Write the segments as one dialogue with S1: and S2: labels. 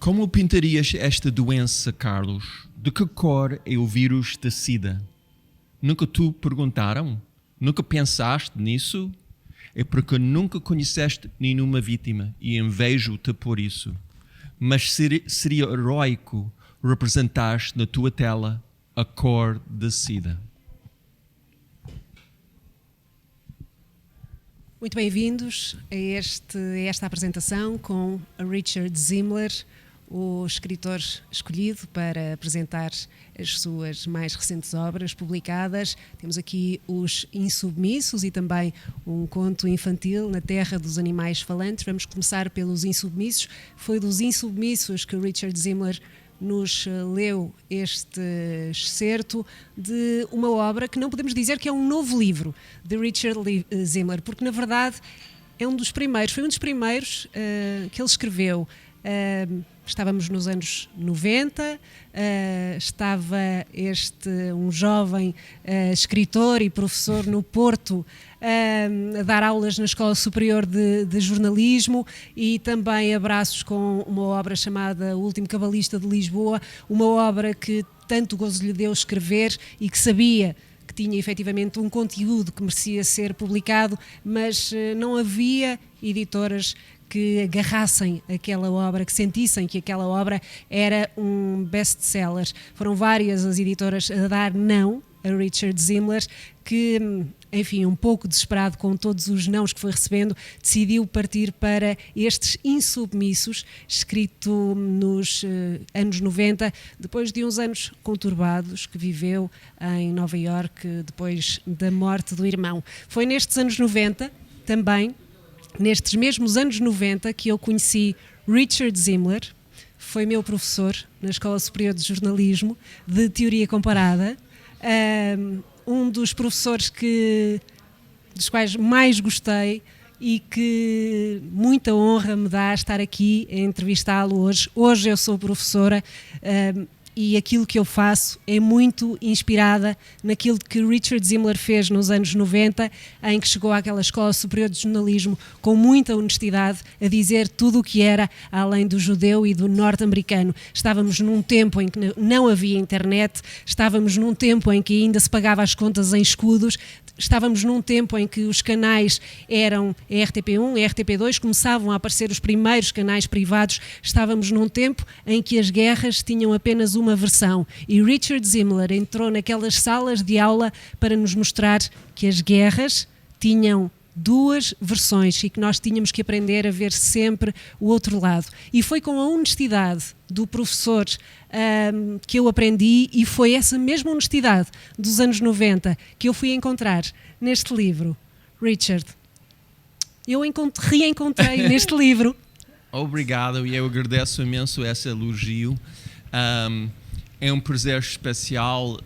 S1: Como pintarias esta doença, Carlos? De que cor é o vírus da SIDA? Nunca te perguntaram? Nunca pensaste nisso? É porque nunca conheceste nenhuma vítima e invejo-te por isso. Mas seria heroico representares na tua tela a cor da SIDA.
S2: Muito bem-vindos a esta apresentação com Richard Zimmler, o escritor escolhido para apresentar as suas mais recentes obras publicadas. Temos aqui Os Insubmissos e também um conto infantil, Na Terra dos Animais Falantes. Vamos começar pelos Insubmissos. Foi dos Insubmissos que Richard Zimmler nos leu este excerto de uma obra que não podemos dizer que é um novo livro de Richard Zimmler, porque na verdade foi um dos primeiros que ele escreveu. Estávamos nos anos 90, estava um jovem escritor e professor no Porto a dar aulas na Escola Superior de Jornalismo e também a braços com uma obra chamada O Último Cabalista de Lisboa, uma obra que tanto gozo lhe deu escrever e que sabia que tinha efetivamente um conteúdo que merecia ser publicado, mas não havia editoras que agarrassem aquela obra, que sentissem que aquela obra era um best-seller. Foram várias as editoras a dar não a Richard Zimmler, que, enfim, um pouco desesperado com todos os nãos que foi recebendo, decidiu partir para estes Insubmissos, escrito nos anos 90, depois de uns anos conturbados que viveu em Nova Iorque, depois da morte do irmão. Foi nestes anos 90, também, nestes mesmos anos 90, que eu conheci Richard Zimmler. Foi meu professor na Escola Superior de Jornalismo, de Teoria Comparada. Um dos professores dos quais mais gostei e que muita honra me dá estar aqui a entrevistá-lo hoje. Hoje eu sou professora e aquilo que eu faço é muito inspirada naquilo que Richard Zimmler fez nos anos 90, em que chegou àquela Escola Superior de Jornalismo com muita honestidade a dizer tudo o que era além do judeu e do norte-americano. Estávamos num tempo em que não havia internet, estávamos num tempo em que ainda se pagava as contas em escudos, estávamos num tempo em que os canais eram a RTP1, a RTP2, começavam a aparecer os primeiros canais privados, estávamos num tempo em que as guerras tinham apenas uma versão e Richard Zimmler entrou naquelas salas de aula para nos mostrar que as guerras tinham duas versões e que nós tínhamos que aprender a ver sempre o outro lado. E foi com a honestidade do professor que eu aprendi, e foi essa mesma honestidade dos anos 90 que eu fui encontrar neste livro. Richard, eu reencontrei neste livro.
S1: Obrigado, e eu agradeço imenso esse elogio. É um prazer especial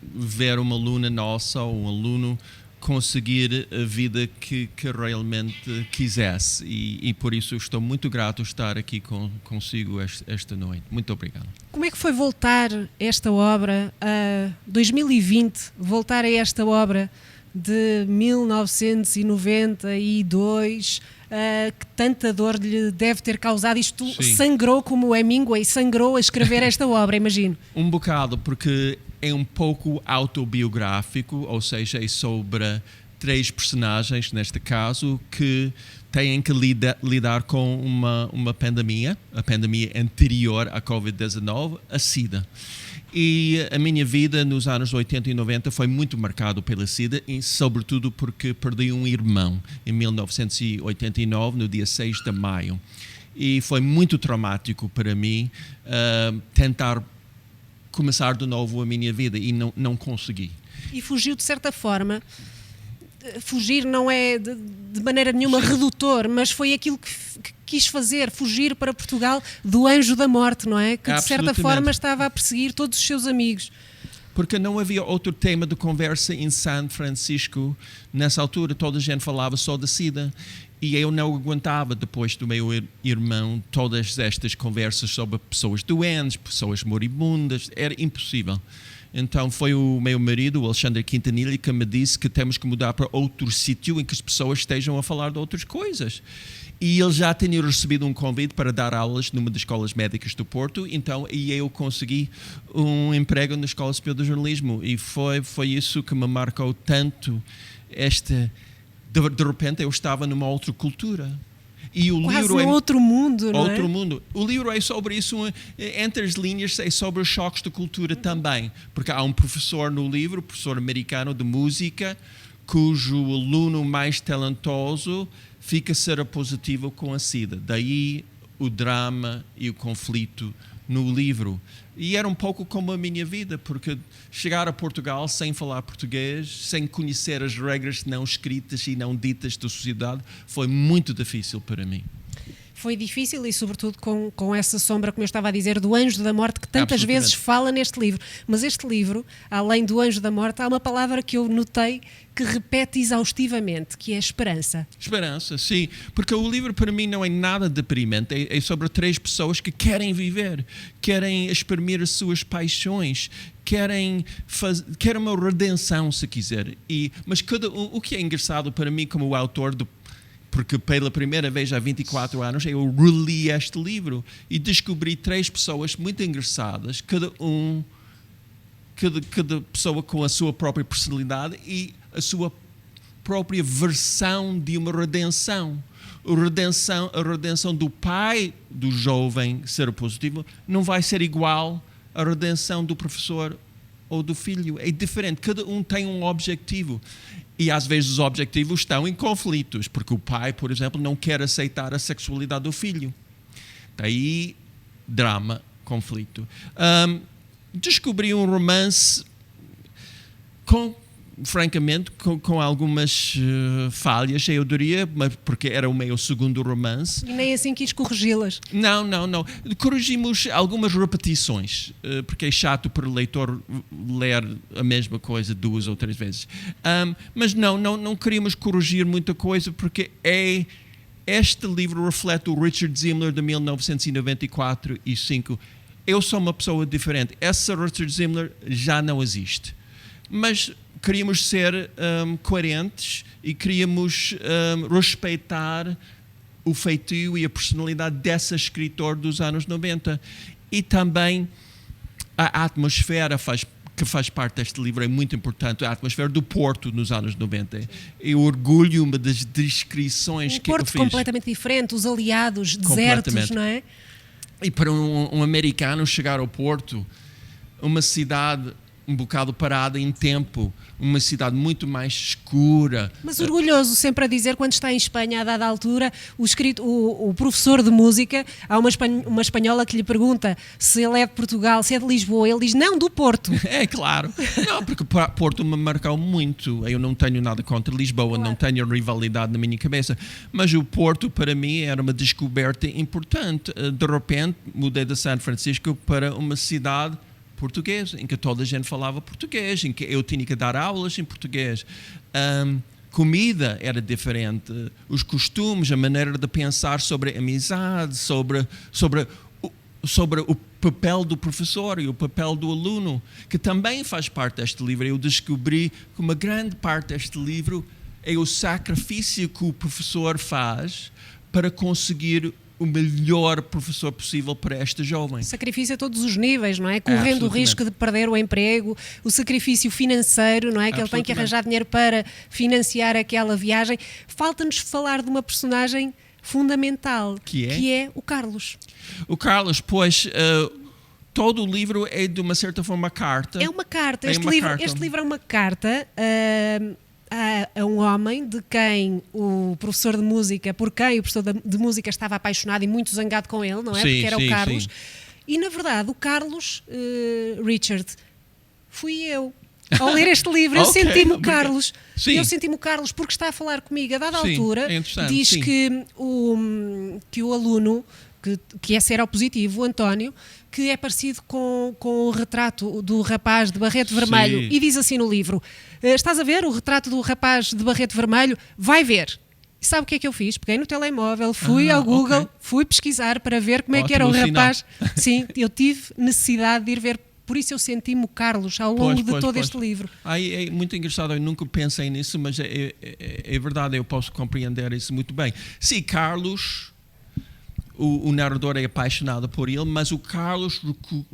S1: ver uma aluna nossa ou um aluno conseguir a vida que realmente quisesse, e por isso estou muito grato estar aqui consigo esta noite. Muito obrigado.
S2: Como é que foi voltar esta obra a 2020, voltar a esta obra de 1992, que tanta dor lhe deve ter causado? Isto Sim. Sangrou como o Hemingway sangrou a escrever esta obra, imagino.
S1: Um bocado, porque é um pouco autobiográfico, ou seja, é sobre 3 personagens, neste caso, que têm que lidar com uma pandemia, a pandemia anterior à Covid-19, a SIDA. E a minha vida nos anos 80 e 90 foi muito marcado pela SIDA, e sobretudo porque perdi um irmão em 1989, no dia 6 de maio. E foi muito traumático para mim tentar começar de novo a minha vida, e não consegui.
S2: E fugiu de certa forma. Fugir não é de maneira nenhuma redutor, mas foi aquilo que quis fazer, fugir para Portugal do anjo da morte, não é? Que de certa forma estava a perseguir todos os seus amigos.
S1: Porque não havia outro tema de conversa em São Francisco. Nessa altura toda a gente falava só da SIDA, e eu não aguentava, depois do meu irmão, todas estas conversas sobre pessoas doentes, pessoas moribundas. Era impossível. Então foi o meu marido, o Alexandre Quintanilha, que me disse que temos que mudar para outro sítio em que as pessoas estejam a falar de outras coisas. E ele já tinha recebido um convite para dar aulas numa das escolas médicas do Porto, então eu consegui um emprego na Escola Superior de Jornalismo. E foi isso que me marcou tanto. De repente eu estava numa outra cultura. E o
S2: quase
S1: livro
S2: outro mundo, não
S1: outro
S2: é?
S1: mundo. O livro é sobre isso, entre as linhas, é sobre os choques de cultura também. Porque há um professor no livro, professor americano de música, cujo aluno mais talentoso fica seropositivo com a SIDA. Daí o drama e o conflito no livro. E era um pouco como a minha vida, porque chegar a Portugal sem falar português, sem conhecer as regras não escritas e não ditas da sociedade, foi muito difícil para mim.
S2: Foi difícil e, sobretudo, com essa sombra, como eu estava a dizer, do anjo da morte, que tantas vezes fala neste livro. Mas este livro, além do anjo da morte, há uma palavra que eu notei que repete exaustivamente, que é esperança.
S1: Esperança, sim. Porque o livro, para mim, não é nada deprimente. É sobre 3 pessoas que querem viver, querem exprimir as suas paixões, querem uma redenção, se quiser. Mas o que é engraçado para mim como autor porque pela primeira vez há 24 anos eu reli este livro e descobri 3 pessoas muito engraçadas, cada pessoa com a sua própria personalidade e a sua própria versão de uma redenção. A redenção do pai do jovem seropositivo não vai ser igual à redenção do professor ou do filho. É diferente, cada um tem um objetivo. E às vezes os objetivos estão em conflitos, porque o pai, por exemplo, não quer aceitar a sexualidade do filho. Daí, drama, conflito. Descobri um romance francamente, com algumas falhas, eu diria, porque era o meu segundo romance.
S2: E nem assim quis corrigi-las?
S1: Não. Corrigimos algumas repetições, porque é chato para o leitor ler a mesma coisa 2 ou 3 vezes. Mas não queríamos corrigir muita coisa, porque este livro reflete o Richard Zimmler de 1994 e 5. Eu sou uma pessoa diferente. Essa Richard Zimmler já não existe. Mas queríamos ser coerentes e queríamos respeitar o feitio e a personalidade dessa escritora dos anos 90. E também a atmosfera que faz parte deste livro é muito importante, a atmosfera do Porto nos anos 90. Eu orgulho-me das descrições que eu fiz.
S2: Um Porto completamente diferente, os aliados, desertos, não é?
S1: E para um americano chegar ao Porto, uma cidade um bocado parada em tempo, uma cidade muito mais escura.
S2: Mas orgulhoso sempre a dizer, quando está em Espanha, a dada altura, o professor de música, há uma espanhola que lhe pergunta se ele é de Portugal, se é de Lisboa, ele diz, não, do Porto.
S1: É claro. Não, porque Porto me marcou muito. Eu não tenho nada contra Lisboa, claro. Não tenho rivalidade na minha cabeça. Mas o Porto, para mim, era uma descoberta importante. De repente, mudei de São Francisco para uma cidade português, em que toda a gente falava português, em que eu tinha que dar aulas em português. Comida era diferente, os costumes, a maneira de pensar sobre a amizade, sobre o papel do professor e o papel do aluno, que também faz parte deste livro. Eu descobri que uma grande parte deste livro é o sacrifício que o professor faz para conseguir o melhor professor possível para esta jovem.
S2: Sacrifício a todos os níveis, não é? Correndo o risco de perder o emprego, o sacrifício financeiro, não é? Que ele tem que arranjar dinheiro para financiar aquela viagem. Falta-nos falar de uma personagem fundamental, que é o Carlos. O
S1: Carlos, pois... todo o livro é, de uma certa forma, uma carta.
S2: É uma carta. Este livro é uma carta a um homem de quem o professor de música, por quem o professor de música estava apaixonado e muito zangado com ele, não é?
S1: Sim,
S2: porque era o Carlos.
S1: Sim.
S2: E, na verdade, o Carlos, Richard, fui eu. Ao ler este livro, eu senti-me o Carlos.
S1: Sim.
S2: Eu senti-me o Carlos porque está a falar comigo. A dada altura, diz que o aluno, que é seropositivo, o António, que é parecido com o retrato do rapaz de barrete vermelho. E diz assim no livro, estás a ver o retrato do rapaz de barrete vermelho? Vai ver. E sabe o que é que eu fiz? Peguei no telemóvel, fui ao Google, fui pesquisar para ver como é que era o rapaz. Sim, eu tive necessidade de ir ver por isso eu senti-me o Carlos ao longo de todo este livro.
S1: É muito engraçado, eu nunca pensei nisso, mas é verdade, eu posso compreender isso muito bem. Sim, Carlos, o narrador é apaixonado por ele, mas o Carlos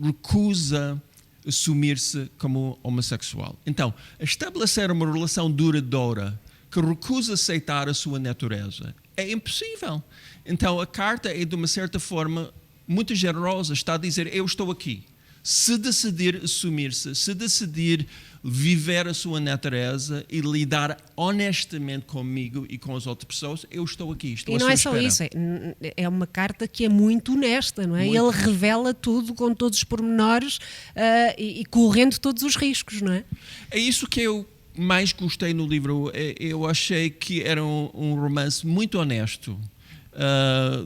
S1: recusa assumir-se como homossexual. Então, estabelecer uma relação duradoura que recusa aceitar a sua natureza é impossível. Então, a carta é, de uma certa forma, muito generosa. Está a dizer, eu estou aqui. Se decidir assumir-se, se decidir viver a sua natureza e lidar honestamente comigo e com as outras pessoas, eu estou aqui, estou à sua espera.
S2: E não é só isso, é uma carta que é muito honesta, não é? Ele revela tudo com todos os pormenores e correndo todos os riscos, não é?
S1: É isso que eu mais gostei no livro. Eu achei que era um romance muito honesto,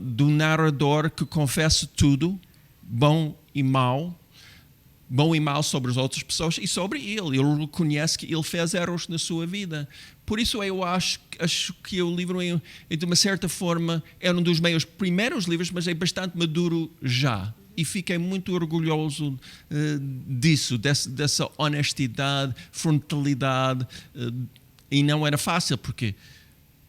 S1: do narrador que confessa tudo, bom e mau sobre as outras pessoas e sobre ele. Ele reconhece que ele fez erros na sua vida. Por isso eu acho que o livro é, de uma certa forma, é um dos meus primeiros livros, mas é bastante maduro já. E fiquei muito orgulhoso disso, dessa honestidade, frontalidade. E não era fácil, porque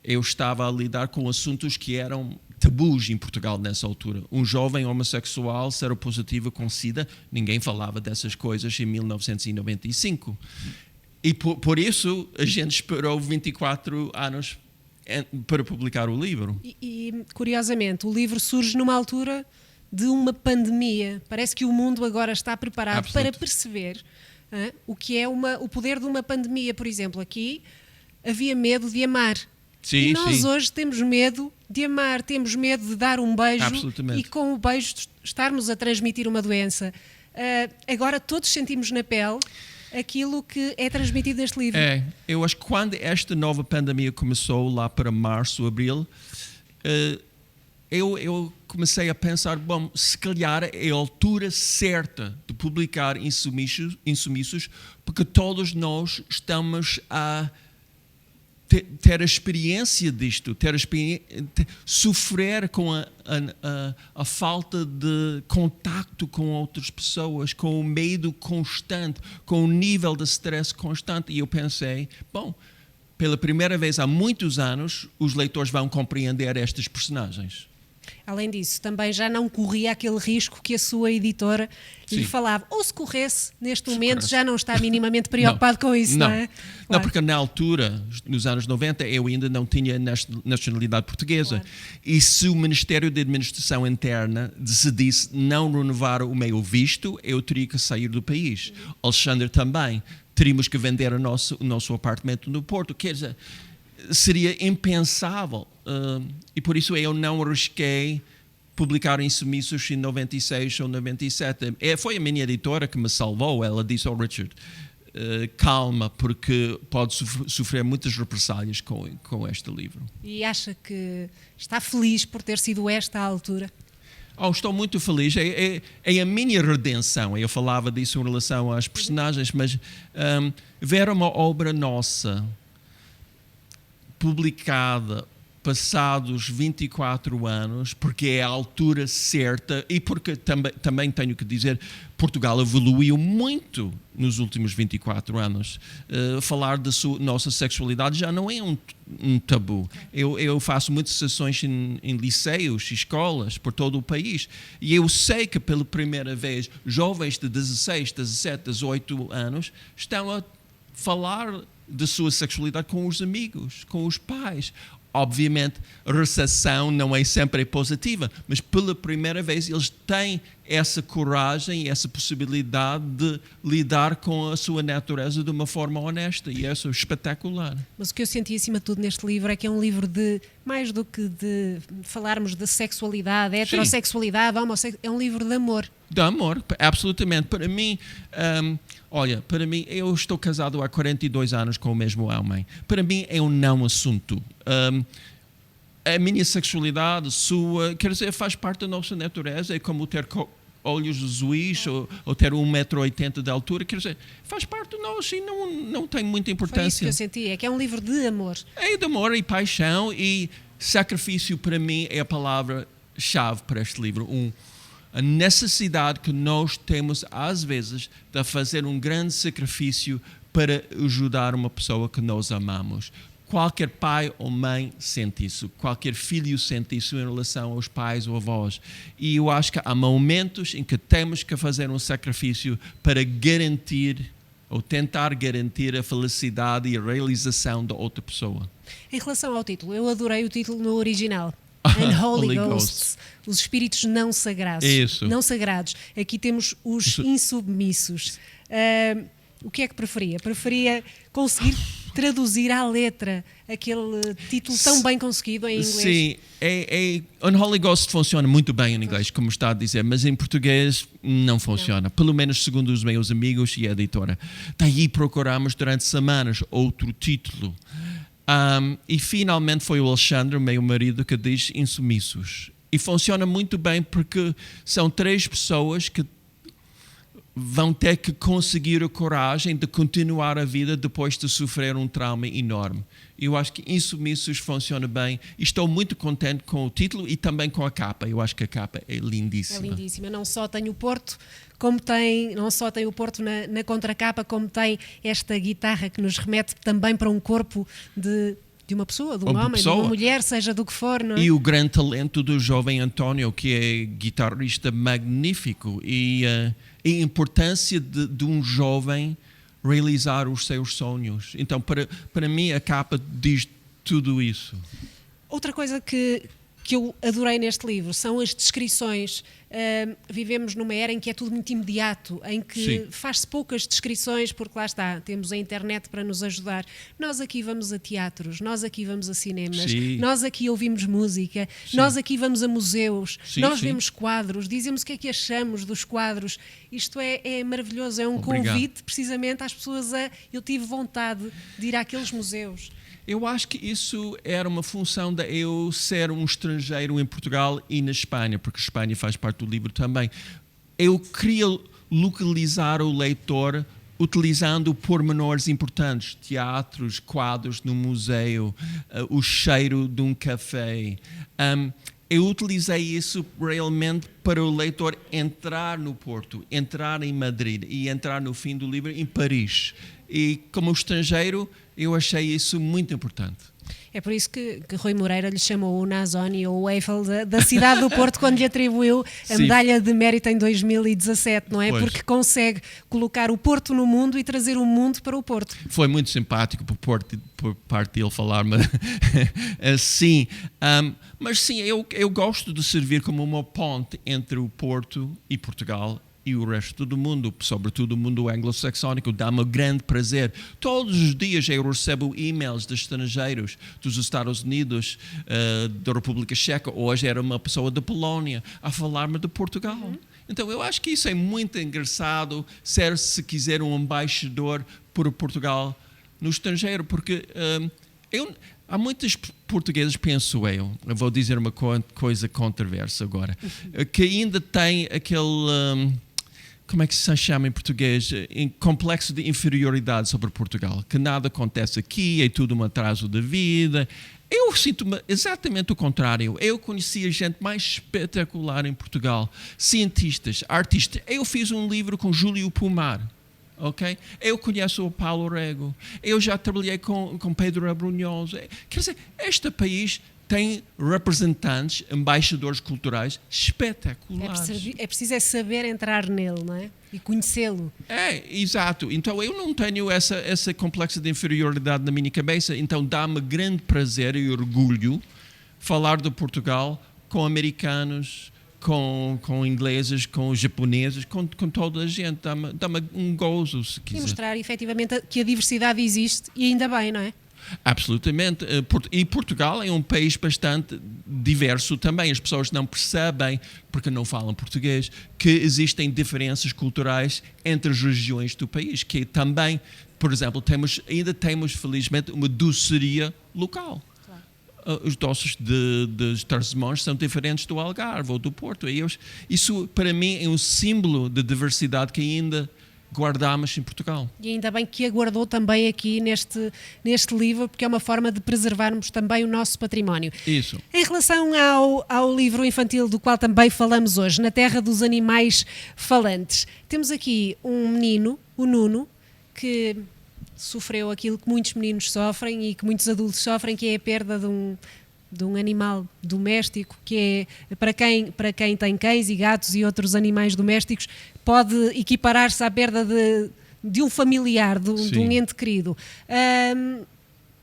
S1: eu estava a lidar com assuntos que eram tabus em Portugal nessa altura. Um jovem homossexual seropositivo com SIDA, ninguém falava dessas coisas em 1995. E por isso a gente esperou 24 anos para publicar o livro.
S2: E curiosamente, o livro surge numa altura de uma pandemia. Parece que o mundo agora está preparado para perceber o que é o poder de uma pandemia. Por exemplo, aqui havia medo de amar.
S1: Sim,
S2: e nós hoje temos medo de amar, temos medo de dar um beijo e com o beijo estarmos a transmitir uma doença. Agora todos sentimos na pele aquilo que é transmitido neste livro.
S1: Eu acho que quando esta nova pandemia começou, lá para março, abril, eu comecei a pensar, bom, se calhar é a altura certa de publicar Insumissos, porque todos nós estamos a ter a experiência disto, sofrer com a falta de contacto com outras pessoas, com o medo constante, com o nível de stress constante. E eu pensei, bom, pela primeira vez há muitos anos, os leitores vão compreender estas personagens.
S2: Além disso, também já não corria aquele risco que a sua editora lhe falava. Ou se corresse, neste momento já não está minimamente preocupado com isso, não é?
S1: Não, porque na altura, nos anos 90, eu ainda não tinha nacionalidade portuguesa. Claro. E se o Ministério da Administração Interna decidisse não renovar o meu visto, eu teria que sair do país. Alexandre também. Teríamos que vender o nosso apartamento no Porto. Quer dizer, seria impensável. E por isso eu não arrisquei publicar Insumissos em 96 ou 97. Foi a minha editora que me salvou. Ela disse ao Richard, calma, porque pode sofrer muitas represálias com este livro.
S2: E acha que está feliz por ter sido esta a altura?
S1: Estou muito feliz. É a minha redenção. Eu falava disso em relação às personagens, mas ver uma obra nossa publicada passados 24 anos, porque é a altura certa e porque também tenho que dizer, Portugal evoluiu muito nos últimos 24 anos. Falar da nossa sexualidade já não é um tabu. Eu faço muitas sessões em liceios, escolas, por todo o país, e eu sei que pela primeira vez jovens de 16, 17, 18 anos estão a falar da sua sexualidade com os amigos, com os pais. Obviamente, a recepção não é sempre positiva, mas pela primeira vez eles têm essa coragem, essa possibilidade de lidar com a sua natureza de uma forma honesta, e isso é espetacular.
S2: Mas o que eu senti acima de tudo neste livro é que é um livro de, mais do que de falarmos de sexualidade, heterossexualidade, homossexualidade, é um livro de amor.
S1: De amor, absolutamente. Para mim, eu estou casado há 42 anos com o mesmo homem. Para mim é um não assunto. A minha sexualidade, quer dizer, faz parte da nossa natureza. É como ter olhos azuis ou ter 1,80 m de altura. Quer dizer, faz parte de nós e não tem muita importância.
S2: Foi isso que eu senti, é que é um livro de amor.
S1: É de amor e paixão, e sacrifício para mim é a palavra-chave para este livro. a necessidade que nós temos, às vezes, de fazer um grande sacrifício para ajudar uma pessoa que nós amamos. Qualquer pai ou mãe sente isso, qualquer filho sente isso em relação aos pais ou avós. E eu acho que há momentos em que temos que fazer um sacrifício para garantir ou tentar garantir a felicidade e a realização da outra pessoa.
S2: Em relação ao título, eu adorei o título no original. Unholy Ghosts, os espíritos não sagrados.
S1: Isso.
S2: Não sagrados. Aqui temos os insubmissos. O que é que preferia? Preferia conseguir traduzir à letra aquele título tão bem conseguido em inglês?
S1: Sim, Unholy Ghost funciona muito bem em inglês, como está a dizer, mas em português não funciona, pelo menos segundo os meus amigos e a editora. Daí procuramos durante semanas outro título. E finalmente foi o Alexandre, meu marido, que diz Insumissos. E funciona muito bem porque são 3 pessoas que vão ter que conseguir a coragem de continuar a vida depois de sofrer um trauma enorme. Eu acho que Insumissos funciona bem e estou muito contente com o título e também com a capa. Eu acho que a capa é lindíssima.
S2: É lindíssima. Não só tem o Porto, como tem, não só tem o Porto na contracapa, como tem esta guitarra que nos remete também para um corpo de uma pessoa, de um homem, de uma mulher, seja do que for, não é?
S1: E o grande talento do jovem António, que é guitarrista magnífico, e a importância de um jovem realizar os seus sonhos. Então, para mim, a capa diz tudo isso.
S2: Outra coisa que eu adorei neste livro são as descrições. Vivemos numa era em que é tudo muito imediato, em que faz-se poucas descrições, porque lá está, temos a internet para nos ajudar. Nós aqui vamos a teatros, nós aqui vamos a cinemas, nós aqui ouvimos música, nós aqui vamos a museus, nós vemos quadros, dizemos o que é que achamos dos quadros. Isto é maravilhoso, é um convite precisamente às pessoas eu tive vontade de ir àqueles museus.
S1: Eu acho que isso era uma função de eu ser um estrangeiro em Portugal e na Espanha, porque a Espanha faz parte do livro também. Eu queria localizar o leitor utilizando pormenores importantes, teatros, quadros no museu, o cheiro de um café. Eu utilizei isso realmente para o leitor entrar no Porto, entrar em Madrid e entrar no fim do livro em Paris. E como estrangeiro, eu achei isso muito importante.
S2: É por isso que Rui Moreira lhe chamou o Nazoni ou o Eiffel da cidade do Porto quando lhe atribuiu a medalha de mérito em 2017, não é?
S1: Pois.
S2: Porque consegue colocar o Porto no mundo e trazer o mundo para o Porto.
S1: Foi muito simpático por parte dele falar-me assim. Mas sim, eu gosto de servir como uma ponte entre o Porto e Portugal e o resto do mundo, sobretudo o mundo anglo-saxónico. Dá-me um grande prazer. Todos os dias eu recebo e-mails de estrangeiros dos Estados Unidos, da República Checa. Hoje era uma pessoa da Polónia a falar-me de Portugal. Então eu acho que isso é muito engraçado, ser, se quiser, um embaixador por Portugal no estrangeiro, porque há muitos portugueses, penso eu vou dizer uma coisa controversa agora, que ainda tem aquele... como é que se chama em português? Complexo de inferioridade sobre Portugal. Que nada acontece aqui, é tudo um atraso da vida. Eu sinto exatamente o contrário. Eu conheci a gente mais espetacular em Portugal. Cientistas, artistas. Eu fiz um livro com Júlio Pomar. Okay? Eu conheço o Paulo Rego. Eu já trabalhei com Pedro Abrunhosa. Quer dizer, este país tem representantes, embaixadores culturais espetaculares.
S2: É preciso saber entrar nele, não é? E conhecê-lo.
S1: Exato. Então eu não tenho essa complexo de inferioridade na minha cabeça. Então dá-me grande prazer e orgulho falar de Portugal com americanos, com ingleses, com japoneses, com toda a gente. Dá-me um gozo, se quiser.
S2: E mostrar efetivamente que a diversidade existe, e ainda bem, não é?
S1: Absolutamente. E Portugal é um país bastante diverso também. As pessoas não percebem, porque não falam português, que existem diferenças culturais entre as regiões do país. Que também, por exemplo, ainda temos felizmente uma doçaria local. Claro. Os doces de Trás-os-Montes são diferentes do Algarve ou do Porto. Isso, para mim, é um símbolo de diversidade que ainda guardamos em Portugal.
S2: E ainda bem que a guardou também aqui neste livro, porque é uma forma de preservarmos também o nosso património.
S1: Isso.
S2: Em relação ao livro infantil do qual também falamos hoje, Na Terra dos Animais Falantes, temos aqui um menino, o Nuno, que sofreu aquilo que muitos meninos sofrem e que muitos adultos sofrem, que é a perda de um animal doméstico, que é, para quem tem cães e gatos e outros animais domésticos, pode equiparar-se à perda de um familiar, de um ente querido.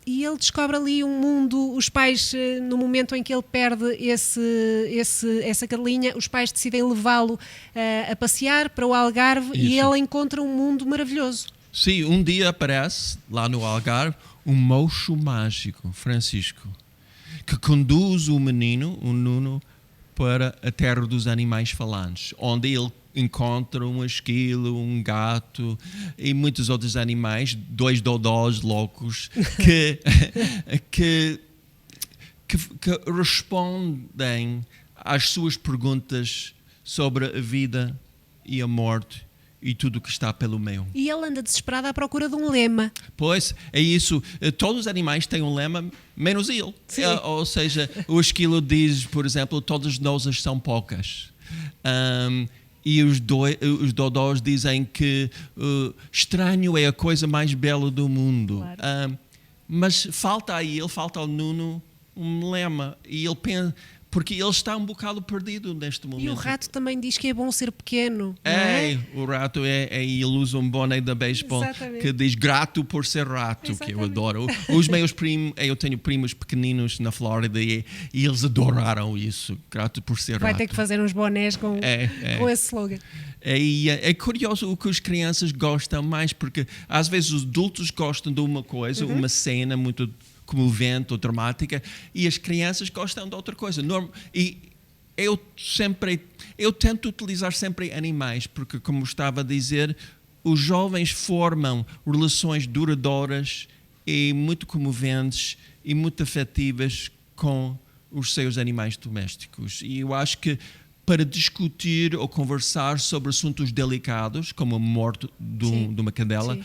S2: E ele descobre ali um mundo. Os pais, no momento em que ele perde essa cadelinha, os pais decidem levá-lo a passear para o Algarve. Isso. E ele encontra um mundo maravilhoso.
S1: Sim, um dia aparece lá no Algarve um mocho mágico, Francisco, que conduz o menino, o Nuno, para a terra dos animais falantes, onde ele encontra um esquilo, um gato e muitos outros animais, 2 dodós loucos, que respondem às suas perguntas sobre a vida e a morte e tudo o que está pelo meio.
S2: E ele anda desesperado à procura de um lema.
S1: Pois, é isso. Todos os animais têm um lema, menos ele. Ou seja, o esquilo diz, por exemplo, todas as nozes são poucas. E os dodós dizem que estranho é a coisa mais bela do mundo. Claro. Mas falta ao Nuno um lema. E ele pensa... Porque ele está um bocado perdido neste momento.
S2: E o rato também diz que é bom ser pequeno.
S1: O rato ele usa um boné da beisebol que diz grato por ser rato. Exatamente. Que eu adoro. Os meus primos, eu tenho primos pequeninos na Flórida e eles adoraram isso, grato por ser rato.
S2: Vai ter que fazer uns bonés com esse slogan.
S1: É curioso o que as crianças gostam mais, porque às vezes os adultos gostam de uma coisa, uma cena muito comovente ou dramática, e as crianças gostam de outra coisa. E eu tento utilizar sempre animais, porque, como estava a dizer, os jovens formam relações duradouras e muito comoventes e muito afetivas com os seus animais domésticos. E eu acho que para discutir ou conversar sobre assuntos delicados, como a morte de uma cadela,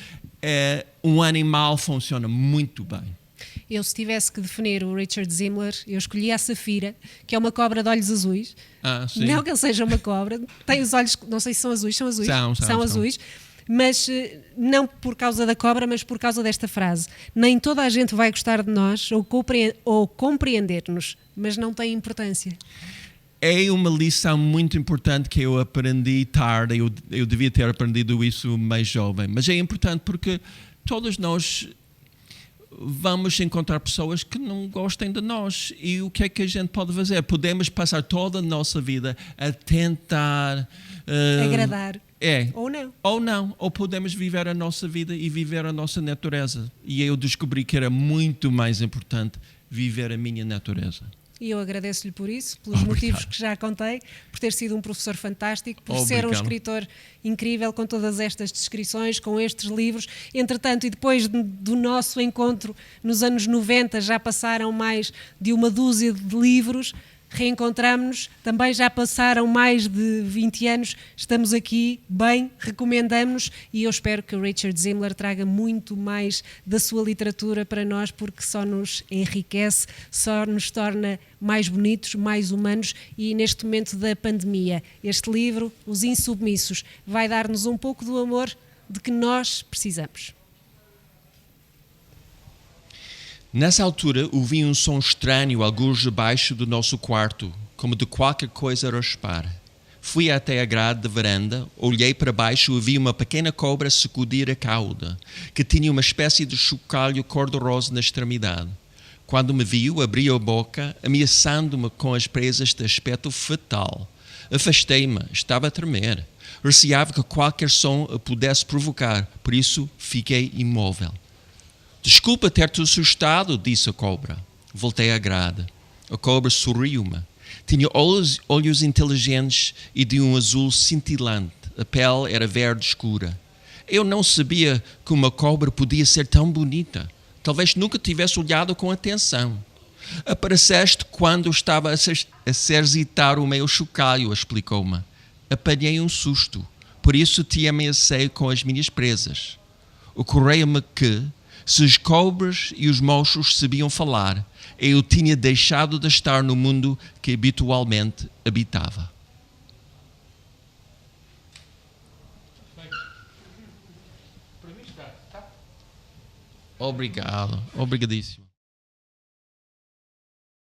S1: um animal funciona muito bem.
S2: Eu, se tivesse que definir o Richard Zimmler, eu escolhi a Safira, que é uma cobra de olhos azuis. Não que ele seja uma cobra, tem os olhos, não sei se são azuis, são azuis. São azuis, mas não por causa da cobra, mas por causa desta frase. Nem toda a gente vai gostar de nós ou compreender-nos, mas não tem importância.
S1: É uma lição muito importante que eu aprendi tarde, eu devia ter aprendido isso mais jovem, mas é importante porque todos nós vamos encontrar pessoas que não gostem de nós. E o que é que a gente pode fazer? Podemos passar toda a nossa vida a tentar
S2: agradar. Ou não.
S1: Ou podemos viver a nossa vida e viver a nossa natureza. E eu descobri que era muito mais importante viver a minha natureza.
S2: E eu agradeço-lhe por isso, pelos motivos que já contei, por ter sido um professor fantástico, por ser um escritor incrível, com todas estas descrições, com estes livros. Entretanto, e depois do nosso encontro nos anos 90, já passaram mais de uma dúzia de livros. Reencontramos-nos, também já passaram mais de 20 anos, estamos aqui bem, recomendamos-nos e eu espero que o Richard Zimmler traga muito mais da sua literatura para nós, porque só nos enriquece, só nos torna mais bonitos, mais humanos. E neste momento da pandemia, este livro, Os Insubmissos, vai dar-nos um pouco do amor de que nós precisamos.
S1: Nessa altura, ouvi um som estranho alguns abaixo do nosso quarto, como de qualquer coisa a raspar. Fui até a grade da varanda, olhei para baixo e vi uma pequena cobra sacudir a cauda, que tinha uma espécie de chocalho cor-de-rosa na extremidade. Quando me viu, abriu a boca, ameaçando-me com as presas de aspecto fatal. Afastei-me, estava a tremer. Receava que qualquer som a pudesse provocar, por isso fiquei imóvel. Desculpa ter-te assustado, disse a cobra. Voltei à grade. A cobra sorriu-me. Tinha olhos inteligentes e de um azul cintilante. A pele era verde escura. Eu não sabia que uma cobra podia ser tão bonita. Talvez nunca tivesse olhado com atenção. Apareceste quando estava a exercitar o meu chocalho, explicou-me. Apanhei um susto. por isso te ameacei com as minhas presas. Ocorreu-me que, se os cobras e os monstros sabiam falar, eu tinha deixado de estar no mundo que habitualmente habitava. Obrigado, obrigadíssimo.